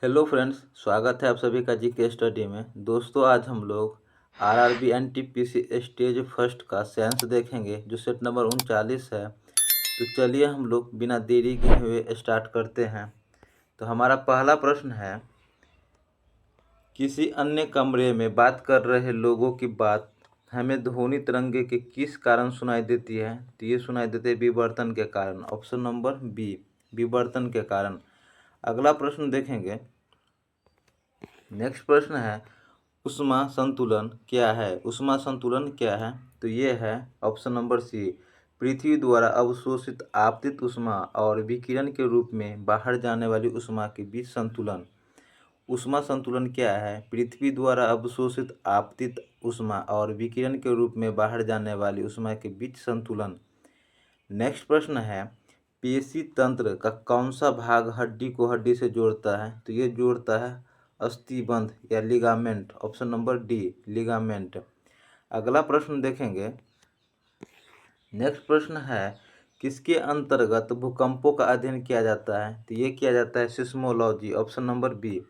Hello friends, स्वागत है आप सभी का जीके स्टडी में। दोस्तों, आज हम लोग आरआरबी एनटीपीसी स्टेज फर्स्ट का सेंस देखेंगे जो सेट नंबर 39 है। तो चलिए हम लोग बिना देरी के हुए स्टार्ट करते हैं। तो हमारा पहला प्रश्न है, किसी अन्य कमरे में बात कर रहे लोगों की बात हमें ध्वनि तरंगे के किस कारण सुनाई देती है? तो ये सुनाई देती है विवर्तन के कारण। ऑप्शन नंबर बी, विवर्तन के कारण। अगला प्रश्न देखेंगे। नेक्स्ट प्रश्न है, ऊष्मा संतुलन क्या है? ऊष्मा संतुलन क्या है? तो ये है ऑप्शन नंबर सी, पृथ्वी द्वारा अवशोषित आपतित ऊष्मा और विकिरण के रूप में बाहर जाने वाली ऊष्मा के बीच संतुलन। ऊष्मा संतुलन क्या है? पृथ्वी द्वारा अवशोषित आपतित ऊष्मा और विकिरण के रूप में बाहर जाने वाली ऊष्मा के बीच संतुलन। नेक्स्ट प्रश्न है, पेशी तंत्र का कौन सा भाग हड्डी को हड्डी से जोड़ता है? तो ये जोड़ता है अस्थिबंध या ligament. Option number D, ligament. अगला प्रश्न देखेंगे। नेक्स्ट प्रश्न है, किसके अंतर्गत भूकंपों का अध्ययन किया जाता है? तो ये किया जाता है seismology. Option number B,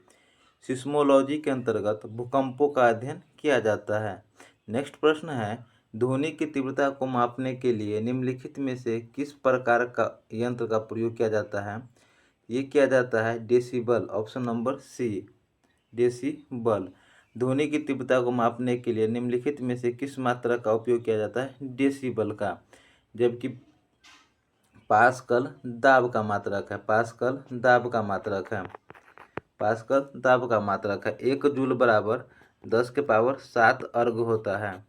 seismology के अंतर्गत भूकंपों का अध्ययन किया जाता है। नेक्स्ट प्रश्न है, ध्वनि की तीव्रता को मापने के लिए निम्नलिखित में से किस प्रकार का यंत्र का प्रयोग किया जाता है? ये किया जाता है decibel. Option number C, decibel. ध्वनि की तीव्रता को मापने के लिए निम्नलिखित में से किस मात्रक का उपयोग किया जाता है? डेसिबल का। जबकि पास्कल दाब का मात्रक है। पास्कल दाब का मात्रक है। पास्कल दाब का मात्रक है। 1 जूल बराबर 10⁻7 अर्ग होता है।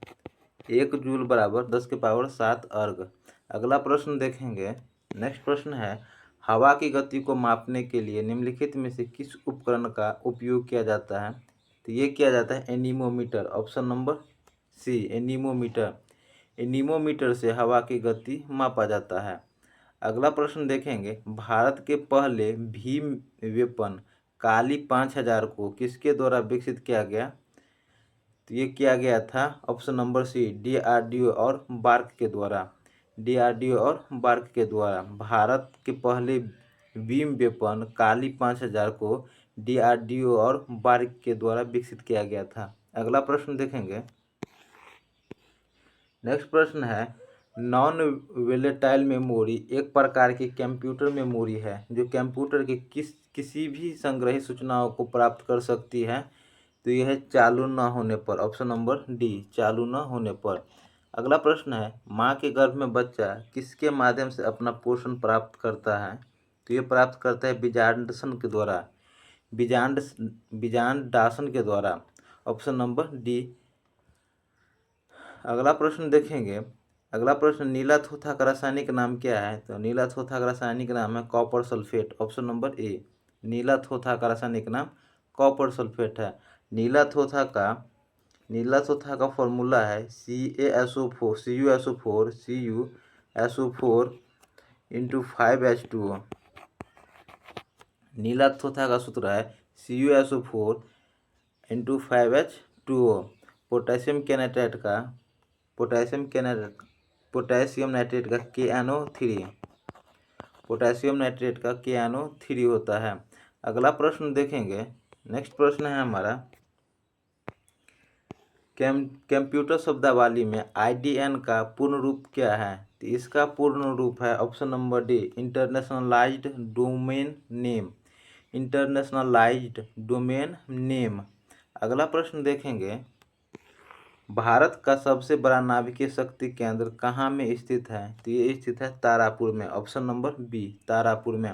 1 जूल बराबर 10⁻7 अर्ग। अगला प्रश्न देखेंगे। नेक्स्ट प्रश्न है, हवा की गति को मापने के लिए निम्नलिखित में से किस उपकरण का उपयोग किया जाता है? तो ये किया जाता है anemometer. Option number C, anemometer. Anemometer से हवा की गति मापा जाता है। अगला प्रश्न देखेंगे, भारत के पहले भीम वेपन काली 5000 को किसके द्वारा विकसित किया गया? तो ये किया गया था ऑप्शन नंबर सी, डीआरडीओ और बार्क के द्वारा। डीआरडीओ और बार्क के द्वारा भारत के पहले भीम वेपन काली 5000 को डीआरडीओ और बार्क के द्वारा विकसित किया गया था। अगला प्रश्न देखेंगे। नेक्स्ट प्रश्न है, नॉन वोलेटाइल मेमोरी एक प्रकार की कंप्यूटर मेमोरी है जो कंप्यूटर के किसी भी संग्रहित सूचनाओं को प्राप्त कर सकती है। तो यह चालू न होने पर। ऑप्शन नंबर डी, चालू न होने पर। अगला प्रश्न है, माँ के गर्भ में बच्चा किसके माध्यम से अपना पोषण प्राप्त करता है? तो ये प्राप्त करता है बीजांडसन के द्वारा। बीजांडासन के द्वारा। Option number D. अगला प्रश्न देखेंगे। अगला प्रश्न, नीला थोथा का रासायनिक नाम क्या है? तो नीला थोथा का रासायनिक नाम है copper sulphate. Option number A, नीला थोथा का रासायनिक नाम कॉपर सल्फेट है। नीला थोथा का फॉर्मूला है CuSO4 इंटू 5H2O। नीला थोथा का सूत्र है CuSO4 इंटू 5H2O। पोटेशियम के नाइट्रेट का पोटेशियम नाइट्रेट का KNO3, पोटेशियम नाइट्रेट का KNO3 होता है। अगला प्रश्न देखेंगे। नेक्स्ट प्रश्न है हमारा, कंप्यूटर शब्दावली में IDN का पूर्ण रूप क्या है? तो इसका पूर्ण रूप है option number D, internationalised domain name. Internationalised domain name. अगला प्रश्न देखेंगे, भारत का सबसे बड़ा नाभिकीय शक्ति केंद्र कहाँ में स्थित है? तो ये स्थित है तारापुर में। ऑप्शन नंबर बी, तारापुर में।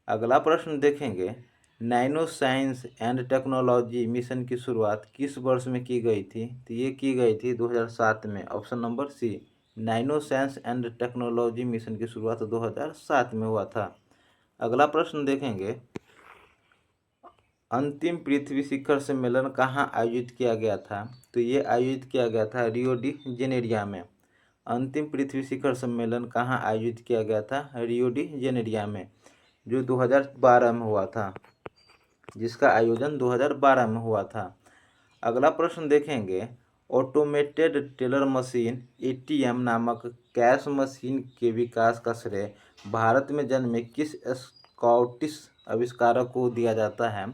अगला प्रश्न देखेंगे, nano science and technology mission की शुरुआत किस वर्ष में की गई थी? तो ये की गई थी 2007 में। Option number C, nano science and technology mission की शुरुआत 2007 में हुआ था। अगला प्रश्न देखेंगे, अंतिम पृथ्वी शिखर सम्मेलन कहाँ आयोजित किया गया था? तो ये आयोजित किया गया था रियो डी जेनेरिया में। अंतिम पृथ्वी शिखर सम्मेलन कहाँ आयोजित किया गया था? रियो डी जेनेरिया में, जो 2012 में हुआ था, जिसका आयोजन 2012 में हुआ था। अगला प्रश्न देखेंगे, ऑटोमेटेड टेलर मशीन ATM नामक कैश मशीन के विकास का श्रेय भारत में जन्मे किस स्कॉटिश आविष्कारक को दिया जाता है?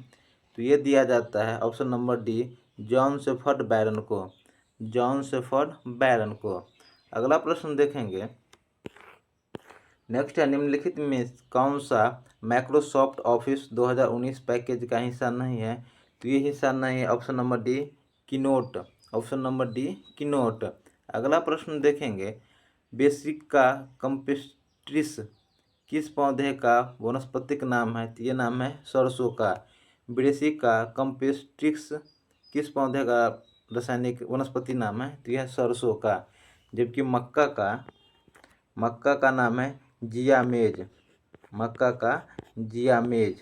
तो ये दिया जाता है option number D, John Shepherd Barron को, जॉन शेफर्ड बैरन को। अगला प्रश्न देखेंगे। नेक्स्ट है, निम्नलिखित में कौन सा माइक्रोसॉफ्ट ऑफिस 2019 पैकेज का हिस्सा नहीं है? तो ये हिस्सा नहीं है option number D, keynote, option number D, keynote. अगला प्रश्न देखेंगे। ब्रेसिका कैम्पेस्ट्रिस किस पौधे का वानस्पतिक नाम है? तो ये नाम है सरसों का। ब्रेसिका कैम्पेस्ट्रिस किस पौधे का रासायनिक वनस्पति नाम है? तो यह सरसों का। जबकि मक्का का नाम है जियामेज, मक्का का जियामेज,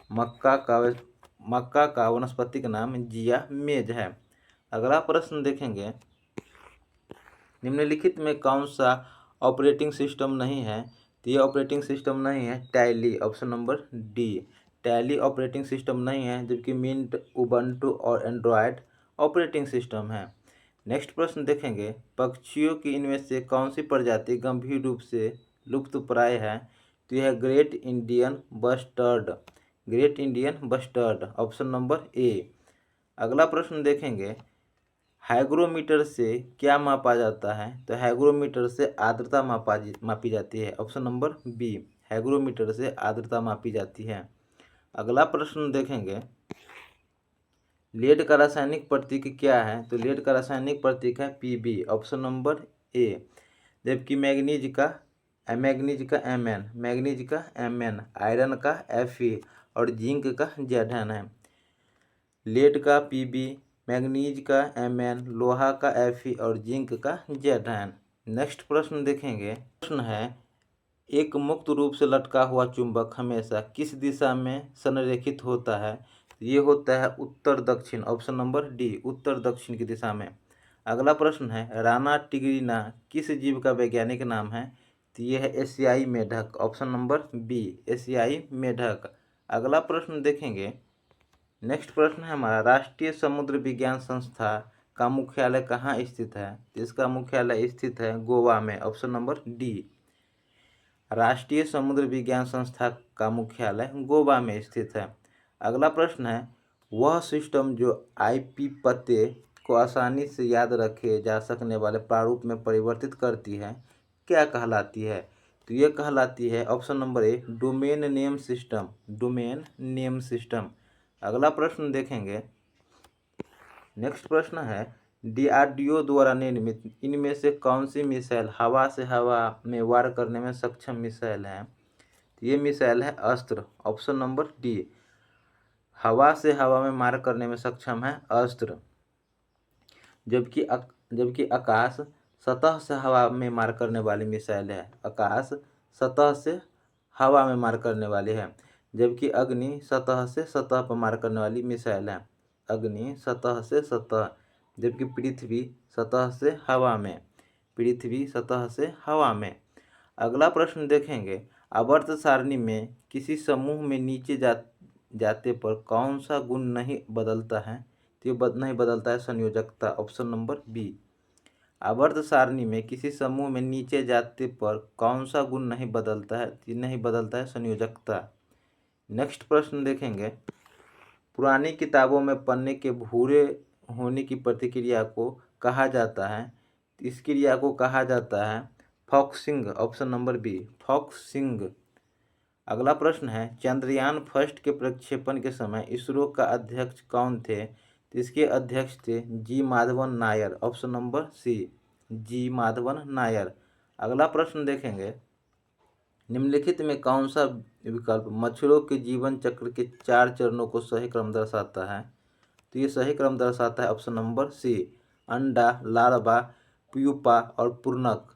मक्का का वनस्पतिक नाम जियामेज है। अगला प्रश्न देखेंगे। निम्नलिखित में कौन सा ऑपरेटिंग सिस्टम नहीं है? तो ये ऑपरेटिंग सिस्टम नहीं है tally, option number D, tally operating system नहीं है। जबकि मिंट, उबंटू और एंड्रॉयड ऑपरेटिंग सिस्टम है। नेक्स्ट प्रश्न देखेंगे। पक्षियों की इनमें से कौन सी प्रजाति गंभीर रूप से लुप्तप्राय है? तो यह great Indian bustard, great Indian bustard, option number ए। अगला प्रश्न देखेंगे। हाइग्रोमीटर से क्या मापा जाता है? तो हाइग्रोमीटर से आर्द्रता मापी जाती है, ऑप्शन नंबर बी, हाइग्रोमीटर से आर्द्रता मापी जाती है। अगला प्रश्न देखेंगे। लेड का रासायनिक प्रतीक क्या है? तो लेड का रासायनिक प्रतीक है Pb, ऑप्शन नंबर ए। जबकि मैग्नीज का Mn, मैग्नीज का Mn, आयरन का Fe और जिंक का Zn है। लेड का Pb, मैग्नीज का Mn, लोहा का Fe और जिंक का Zn। नेक्स्ट प्रश्न देखेंगे। प्रश्न है, एक मुक्त रूप से लटका हुआ चुंबक हमेशा किस दिशा में संरेखित होता है? ये होता है उत्तर दक्षिण, ऑप्शन नंबर डी, उत्तर दक्षिण की दिशा में। अगला प्रश्न है, राना टिग्रिना किस जीव का वैज्ञानिक नाम है? तो ये है एशियाई मेढक, ऑप्शन नंबर बी, एशियाई मेढक। अगला प्रश्न देखेंगे। नेक्स्ट प्रश्न है हमारा, राष्ट्रीय समुद्र विज्ञान संस्था का मुख्यालय कहाँ स्थित है? तो इसका मुख्यालय स्थित है गोवा में, ऑप्शन नंबर डी, राष्ट्रीय समुद्र विज्ञान संस्था का मुख्यालय गोवा में स्थित है। अगला प्रश्न है, वह सिस्टम जो आईपी पते को आसानी से याद रखे जा सकने वाले प्रारूप में परिवर्तित करती है, क्या कहलाती है? तो ये कहलाती है ऑप्शन नंबर ए, domain name system, domain name system. अगला प्रश्न देखेंगे। नेक्स्ट प्रश्न है, डीआरडीओ द्वारा निर्मित इनमें से कौन सी मिसाइल हवा से हवा में वार करने में सक्षम मिसाइल है? ये मिसाइल है अस्त्र, ऑप्शन नंबर डी, हवा से हवा में मार करने में सक्षम है अस्त्र। जबकि आकाश सतह से हवा में मार करने वाली मिसाइल है, आकाश सतह से हवा में मार करने वाली है। जबकि अग्नि सतह से सतह पर मार करने वाली मिसाइल है, अग्नि सतह से सतह। जबकि पृथ्वी सतह से हवा में, पृथ्वी सतह से हवा में। अगला प्रश्न देखेंगे। आवर्त सारणी में किसी समूह में नीचे जाते पर कौन सा गुण नहीं बदलता है? तो ये नहीं बदलता है संयोजकता, ऑप्शन नंबर बी। आवर्त सारणी में किसी समूह में नीचे जाते पर कौन सा गुण नहीं बदलता है? तो नहीं बदलता है संयोजकता। नेक्स्ट प्रश्न देखेंगे। पुरानी किताबों में पन्ने के भूरे होने की प्रतिक्रिया को कहा जाता है? इस क्रिया को कहा जाता है foxing, option number B, foxing. अगला प्रश्न है, चंद्रयान फर्स्ट के प्रक्षेपण के समय इसरो का अध्यक्ष कौन थे? तो इसके अध्यक्ष थे G Madhavan Nair, option number C, G Madhavan Nair. अगला प्रश्न देखेंगे। निम्नलिखित में कौन सा विकल्प मच्छरों के जीवन चक्र के 4 चरणों को सही क्रम दर्शाता है? तो ये सही क्रम दर्शाता है ऑप्शन नंबर सी, अंडा, लार्वा, प्यूपा और पूर्णक,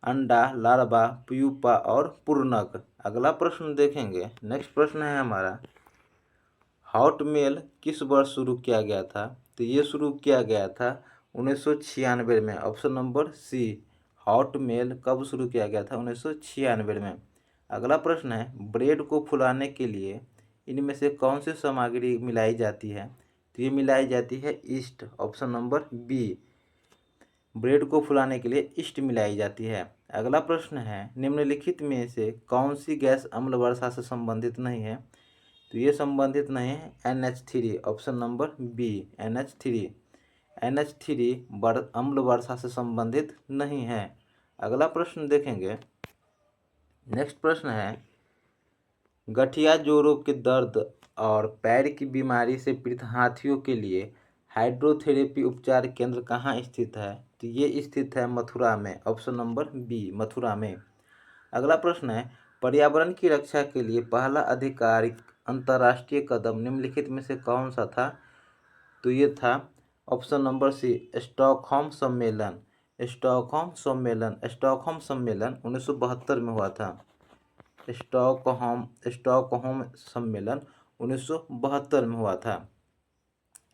अंडा, लार्वा, प्यूपा और पूर्णक। अगला प्रश्न देखेंगे। नेक्स्ट प्रश्न है हमारा, हॉटमेल किस वर्ष शुरू किया गया था? तो ये शुरू किया गया था 1996 में, ऑप्शन नंबर सी, हॉटमेल कब शुरू किया गया था? 1996 में। अगला प्रश्न है, ब्रेड को फुलाने के लिए इनमें से कौन सी सामग्री मिलाई जाती है? तो ये मिलाई जाती है yeast, option number B, bread को फुलाने के लिए ईस्ट मिलाई जाती है। अगला प्रश्न है निम्नलिखित में से कौन सी गैस अम्ल वर्षा से संबंधित नहीं है? तो ये संबंधित नहीं है NH3, option number B NH3। NH3 अम्ल वर्षा से संबंधित नहीं है। अगला प्रश्न देखेंगे। नेक्स्ट प्रश्न है गठिया जोड़ों के दर्द और पैर की बीमारी से पीड़ित हाथियों के लिए हाइड्रोथेरेपी उपचार केंद्र कहाँ स्थित है? तो ये स्थित है मथुरा में, ऑप्शन नंबर बी मथुरा में। अगला प्रश्न है पर्यावरण की रक्षा के लिए पहला आधिकारिक अंतर्राष्ट्रीय कदम निम्नलिखित में से कौन सा था? तो ये था ऑप्शन नंबर सी स्टॉकहोम सम्मेलन। स्टॉकहोम सम्मेलन 1972 में हुआ था। स्टॉकहोम सम्मेलन 1972 में हुआ था।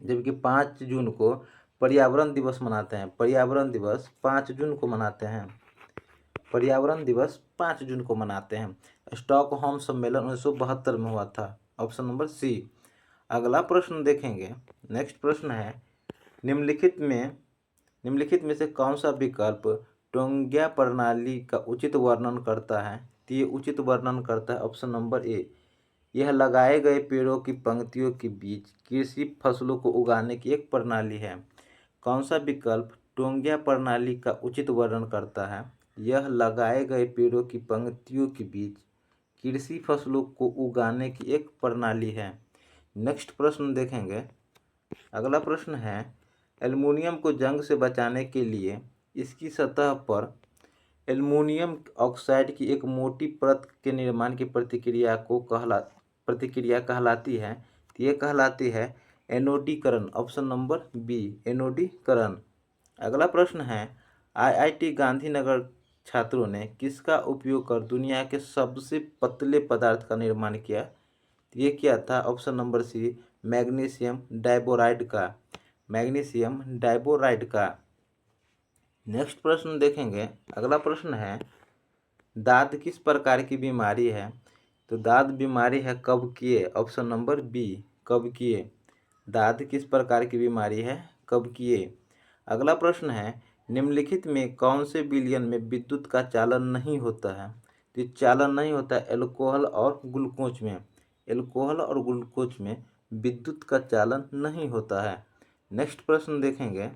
जबकि 5 जून को पर्यावरण दिवस मनाते हैं। पर्यावरण दिवस 5 जून को मनाते हैं। पर्यावरण दिवस 5 जून को मनाते हैं। स्टॉकहोम सम्मेलन 1972 में हुआ था, ऑप्शन नंबर सी। अगला प्रश्न देखेंगे। नेक्स्ट प्रश्न है निम्नलिखित में से कौन सा विकल्प टोंगिया प्रणाली का उचित वर्णन करता है? तो ये उचित वर्णन करता है ऑप्शन नंबर ए। यह लगाए गए पेड़ों की पंक्तियों के बीच कृषि फसलों को उगाने की एक प्रणाली है। कौन सा विकल्प टोंगिया प्रणाली का उचित वर्णन करता है? यह लगाए गए पेड़ों की पंक्तियों के बीच कृषि फसलों को उगाने की एक प्रणाली है। नेक्स्ट प्रश्न देखेंगे। अगला प्रश्न है एल्युमिनियम को जंग से बचाने के लिए इसकी सतह पर एल्युमिनियम ऑक्साइड की एक मोटी परत के निर्माण की प्रक्रिया कहलाती है। तो ये कहलाती है एनोडीकरण, ऑप्शन नंबर बी एनोडीकरण। अगला प्रश्न है IIT गांधीनगर छात्रों ने किसका उपयोग कर दुनिया के सबसे पतले पदार्थ का निर्माण किया? तो ये क्या था? ऑप्शन नंबर सी मैग्नीशियम डाइबोराइड का। मैग्नीशियम डाइबोराइड का। नेक्स्ट प्रश्न देखेंगे। अगला प्रश्न है दाद किस प्रकार की बीमारी है? तो दाद बीमारी है कवकीय, ऑप्शन नंबर बी कवकीय। दाद किस प्रकार की बीमारी है? कवकीय। अगला प्रश्न है निम्नलिखित में कौन से विलयन में विद्युत का चालन नहीं होता है? तो चालन नहीं होता है एल्कोहल और ग्लूकोज में। एल्कोहल और ग्लूकोज में विद्युत का चालन नहीं होता है। नेक्स्ट प्रश्न देखेंगे।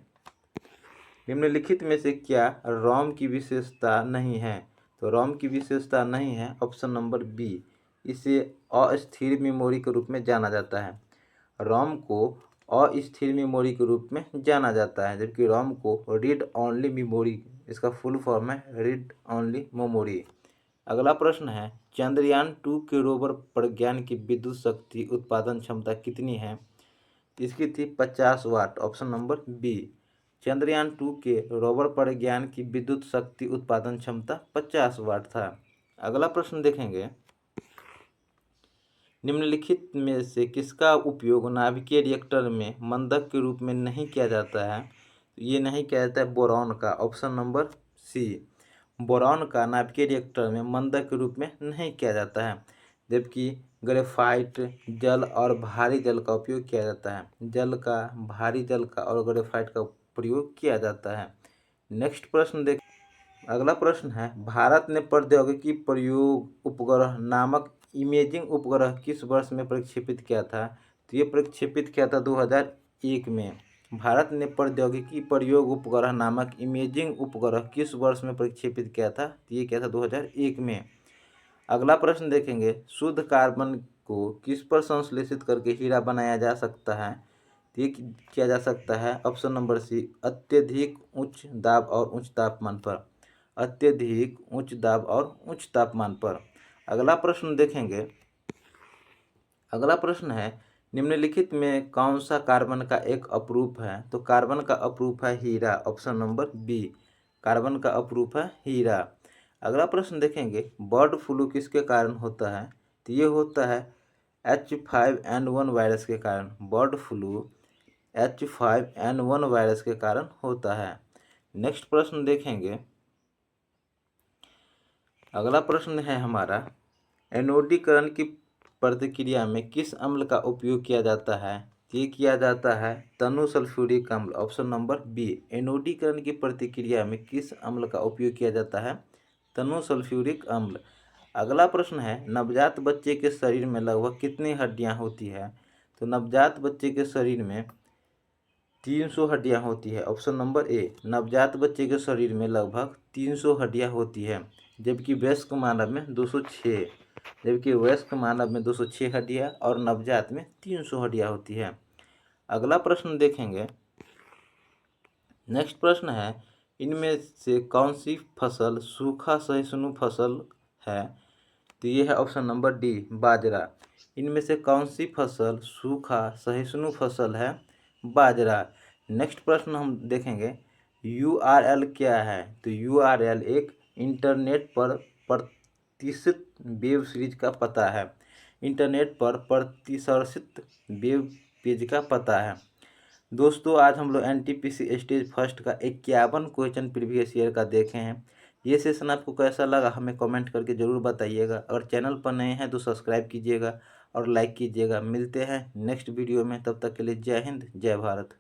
निम्नलिखित में से क्या रोम की विशेषता नहीं है? तो रोम की विशेषता नहीं है, ऑप्शन नंबर बी। इसे अस्थिर मेमोरी के रूप में जाना जाता है। रोम को अस्थिर मेमोरी के रूप में जाना जाता है, जबकि रोम को रीड ओनली मेमोरी, इसका फुल फॉर्म है रीड ओनली मेमोरी। अगला प्रश्न है चंद्रयान 2 के रोवर प्रज्ञान की विद्युत शक्ति उत्पादन क्षमता कितनी है? इसकी थी 50 वाट, ऑप्शन नंबर बी। चंद्रयान 2 के रोवर प्रज्ञान की विद्युत शक्ति उत्पादन क्षमता 50 वाट था। अगला प्रश्न देखेंगे। निम्नलिखित में से किसका उपयोग नाभिकीय रिएक्टर में मंदक के रूप में नहीं किया जाता है? ये नहीं किया जाता है बोरॉन का, ऑप्शन नंबर सी। बोरॉन का नाभिकीय रिएक्टर में मंदक के रूप में नहीं किया जाता है, जबकि ग्रेफाइट, जल और भारी जल का उपयोग किया जाता है। जल का, भारी जल का और ग्रेफाइट का प्रयोग किया जाता है। नेक्स्ट प्रश्न देख। अगला प्रश्न है भारत ने प्रौद्योगिकी प्रयोग उपग्रह नामक इमेजिंग उपग्रह किस वर्ष में प्रक्षेपित किया था? तो ये प्रक्षेपित किया था 2001 में। भारत ने प्रौद्योगिकी प्रयोग उपग्रह नामक इमेजिंग उपग्रह किस वर्ष में प्रक्षेपित किया था? तो ये किया था 2001 में। अगला प्रश्न देखेंगे शुद्ध कार्बन को किस पर संश्लेषित करके हीरा बनाया जा सकता है? तो ये किया जा सकता है ऑप्शन नंबर सी अत्यधिक उच्च दाब और उच्च तापमान पर। अत्यधिक उच्च दाब और उच्च तापमान पर। अगला प्रश्न देखेंगे। अगला प्रश्न है निम्नलिखित में कौन सा कार्बन का एक अपरूप है? तो कार्बन का अपरूप है हीरा, ऑप्शन नंबर बी। कार्बन का अपरूप है हीरा। अगला प्रश्न देखेंगे बर्ड फ्लू किसके कारण होता है? तो ये होता है H5N1 वायरस के कारण। बर्ड फ्लू H5N1 वायरस के कारण होता है। नेक्स्ट प्रश्न देखेंगे। अगला प्रश्न है हमारा एनोडीकरण की प्रतिक्रिया में किस अम्ल का उपयोग किया जाता है? ये किया जाता है तनु सल्फ्यूरिक अम्ल, ऑप्शन नंबर बी। एनोडीकरण की प्रतिक्रिया में किस अम्ल का उपयोग किया जाता है? तनु सल्फ्यूरिक अम्ल। अगला प्रश्न है, नवजात बच्चे के शरीर में लगभग कितनी हड्डियां होती है? तो नवजात बच्चे के शरीर में 300 हड्डियां होती है। ऑप्शन नंबर ए, नवजात बच्चे के शरीर में लगभग 300 हड्डियां होती है, जबकि वयस्क मानव में 206। जबकि वयस्क मानव में 206 हड्डियां और नवजात में 300 हड्डियां होती है। अगला प्रश्न देखेंगे। नेक्स्ट प्रश्न है, इनमें से कौन सी फसल सूखा सहिष्णु फसल है? तो ये है ऑप्शन नंबर डी, बाजरा। इनमें से कौन सी फसल सूखा सहिष्णु फसल है? बाजरा। नेक्स्ट प्रश्न हम देखेंगे, URL क्या है? तो URL एक इंटरनेट पर प्रतिष्ठित वेब सीरीज का पता है। इंटरनेट पर प्रतिष्ठित वेब पेज का पता है। दोस्तों, आज हम लोग NTPC स्टेज फर्स्ट का 51 क्वेश्चन प्रीवियस ईयर का देखे हैं। ये सेशन आपको कैसा लगा हमें कमेंट करके ज़रूर बताइएगा। अगर चैनल पर नए हैं तो सब्सक्राइब कीजिएगा और लाइक कीजिएगा। मिलते हैं नेक्स्ट वीडियो में, तब तक के लिए जय हिंद, जय भारत।